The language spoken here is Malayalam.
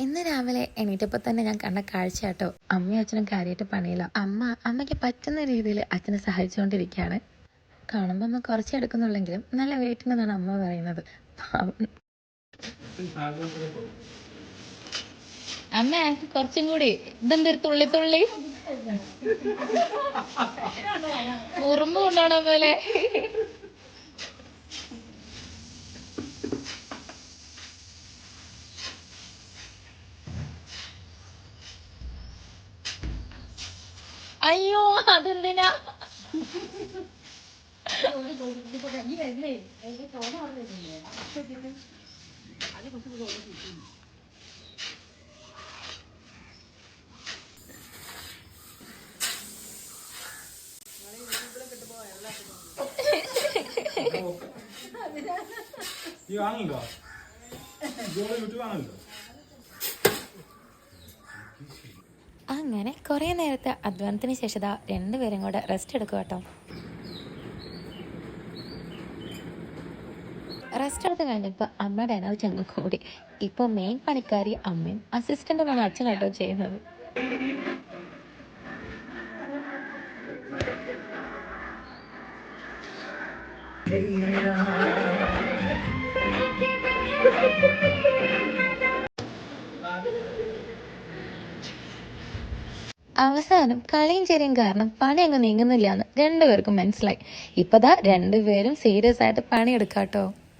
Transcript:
ഇന്ന് രാവിലെ എണീറ്റപ്പോൾ തന്നെ ഞാൻ കണ്ട കാഴ്ച കേട്ടോ. അമ്മയും അച്ഛനും കാര്യമായിട്ട് പണിയില്ല. അമ്മയ്ക്ക് പറ്റുന്ന രീതിയിൽ അച്ഛനെ സഹായിച്ചുകൊണ്ടിരിക്കുകയാണ്. കാണുമ്പോൾ അമ്മ കുറച്ച് എടുക്കുന്നുള്ളെങ്കിലും നല്ല വെയിറ്റുണ്ടെന്നാണ് അമ്മ പറയുന്നത്. അമ്മ കുറച്ചും കൂടി ഇതെന്തൊരു തുള്ളി തുള്ളി ഉറുമ്പ് കൊണ്ടാണോ പോലെ. അയ്യോ അതെന്തിനാ? അങ്ങനെ കുറേ നേരത്തെ അധ്വാനത്തിന് ശേഷം രണ്ടുപേരും കൂടെ റെസ്റ്റ് എടുക്കുക കേട്ടോ. റെസ്റ്റ് എടുത്ത് കഴിഞ്ഞപ്പോൾ അമ്മയുടെ എനർജി അങ്ങ് കൂടി. ഇപ്പോൾ മെയിൻ പണിക്കാരി അമ്മയും അസിസ്റ്റൻ്റുമാണ് അച്ഛനാട്ടോ ചെയ്യുന്നത്. അവസാനം കളിയും ചെറിയും കാരണം പണി അങ്ങ് നീങ്ങുന്നില്ല എന്ന് രണ്ടുപേർക്കും മനസ്സിലായി. ഇപ്പതാ രണ്ടുപേരും സീരിയസ് ആയിട്ട് പണിയെടുക്കാട്ടോ.